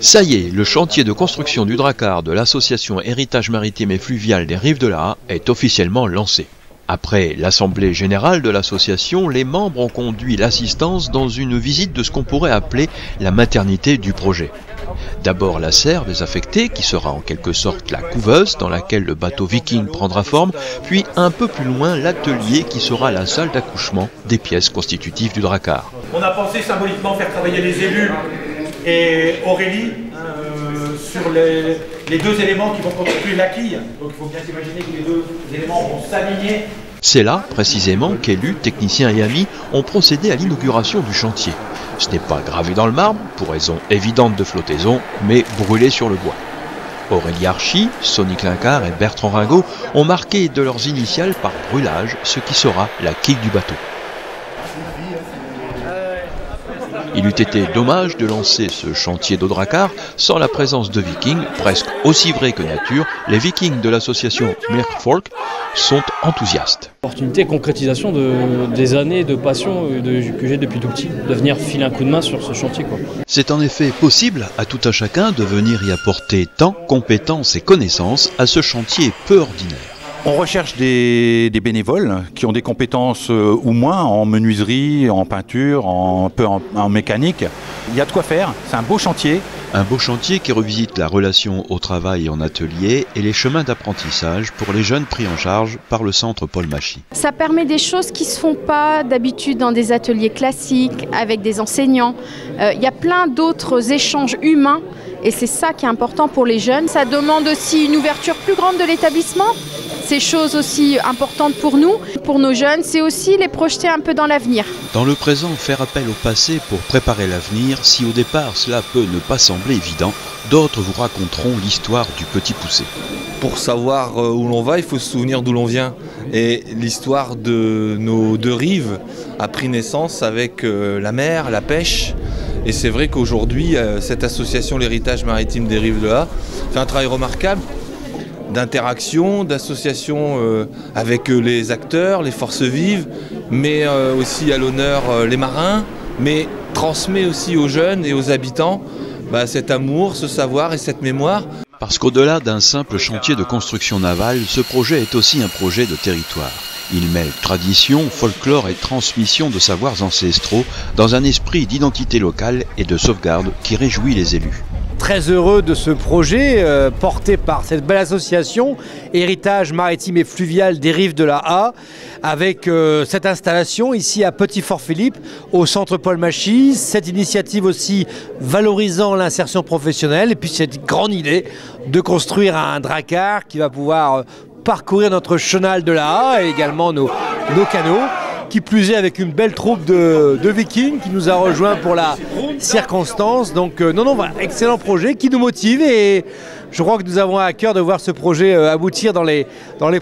Ça y est, le chantier de construction du Drakkar de l'association Héritage Maritime et Fluvial des Rives de la Haye est officiellement lancé. Après l'assemblée générale de l'association, les membres ont conduit l'assistance dans une visite de ce qu'on pourrait appeler la maternité du projet. D'abord la serre désaffectée, qui sera en quelque sorte la couveuse dans laquelle le bateau Viking prendra forme, puis un peu plus loin l'atelier qui sera la salle d'accouchement des pièces constitutives du Drakkar. On a pensé symboliquement faire travailler les élus et Aurélie sur les deux éléments qui vont constituer la quille. Donc il faut bien s'imaginer que les deux éléments vont s'aligner. C'est là, précisément, qu'élus, techniciens et amis ont procédé à l'inauguration du chantier. Ce n'est pas gravé dans le marbre, pour raison évidente de flottaison, mais brûlé sur le bois. Aurélie Archy, Sonny Clincard et Bertrand Ringot ont marqué de leurs initiales par brûlage ce qui sera la quille du bateau. Il eût été dommage de lancer ce chantier d'eau Drakkar sans la présence de Vikings, presque aussi vrais que nature. Les Vikings de l'association Merfolk sont enthousiastes. Opportunité, concrétisation des années de passion que j'ai depuis tout petit, de venir filer un coup de main sur ce chantier. C'est en effet possible à tout un chacun de venir y apporter temps, compétences et connaissances à ce chantier peu ordinaire. On recherche des bénévoles qui ont des compétences ou moins en menuiserie, en peinture, en mécanique. Il y a de quoi faire, c'est un beau chantier. Un beau chantier qui revisite la relation au travail en atelier et les chemins d'apprentissage pour les jeunes pris en charge par le centre Paul Machy. Ça permet des choses qui ne se font pas d'habitude dans des ateliers classiques, avec des enseignants. Il y a plein d'autres échanges humains et c'est ça qui est important pour les jeunes. Ça demande aussi une ouverture plus grande de l'établissement. C'est chose aussi importante pour nous, pour nos jeunes, c'est aussi les projeter un peu dans l'avenir. Dans le présent, faire appel au passé pour préparer l'avenir, si au départ cela peut ne pas sembler évident, d'autres vous raconteront l'histoire du Petit Poucet. Pour savoir où l'on va, il faut se souvenir d'où l'on vient. Et l'histoire de nos deux rives a pris naissance avec la mer, la pêche. Et c'est vrai qu'aujourd'hui, cette association, l'Héritage Maritime des Rives de la Haye, fait un travail remarquable d'interaction, d'association avec les acteurs, les forces vives, mais aussi à l'honneur les marins, mais transmet aussi aux jeunes et aux habitants cet amour, ce savoir et cette mémoire. Parce qu'au-delà d'un simple chantier de construction navale, ce projet est aussi un projet de territoire. Il mêle tradition, folklore et transmission de savoirs ancestraux dans un esprit d'identité locale et de sauvegarde qui réjouit les élus. Très heureux de ce projet porté par cette belle association Héritage Maritime et Fluvial des Rives de la Haye, avec cette installation ici à Petit-Fort-Philippe au centre Paul Machy, cette initiative aussi valorisant l'insertion professionnelle et puis cette grande idée de construire un Drakkar qui va pouvoir parcourir notre chenal de la Haye et également nos canaux. Qui plus est avec une belle troupe de Vikings qui nous a rejoints pour la circonstance. Donc excellent projet qui nous motive et je crois que nous avons à cœur de voir ce projet aboutir dans les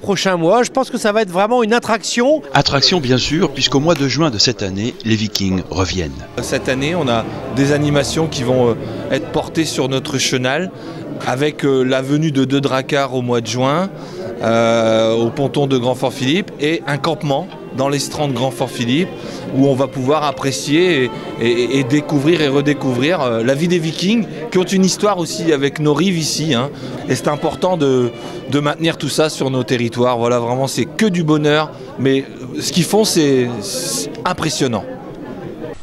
prochains mois. Je pense que ça va être vraiment une attraction. Attraction bien sûr, puisqu'au mois de juin de cette année, les Vikings reviennent. Cette année, on a des animations qui vont être portées sur notre chenal avec la venue de 2 Drakkars au mois de juin au ponton de Grand-Fort-Philippe et un campement dans l'estran de Grand-Fort-Philippe où on va pouvoir apprécier et découvrir et redécouvrir la vie des Vikings qui ont une histoire aussi avec nos rives ici. Et c'est important de maintenir tout ça sur nos territoires. Voilà, vraiment, c'est que du bonheur. Mais ce qu'ils font, c'est impressionnant.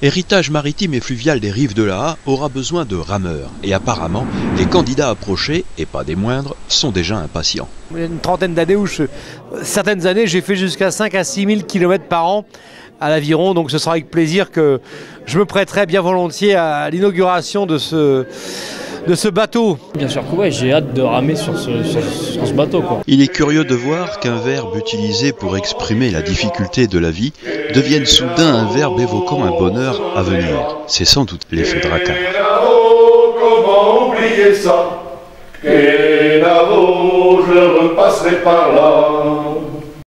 Héritage maritime et fluvial des Rives de la Haye aura besoin de rameurs. Et apparemment, les candidats approchés, et pas des moindres, sont déjà impatients. Il y a une trentaine d'années où certaines années, j'ai fait jusqu'à 5 à 6 000 km par an à l'aviron. Donc ce sera avec plaisir que je me prêterai bien volontiers à l'inauguration de ce bateau. Bien sûr que ouais, j'ai hâte de ramer sur ce bateau. Il est curieux de voir qu'un verbe utilisé pour exprimer la difficulté de la vie devienne soudain un verbe évoquant un bonheur à venir. C'est sans doute l'effet Drakkar. Comment oublier ça? Je repasserai par là.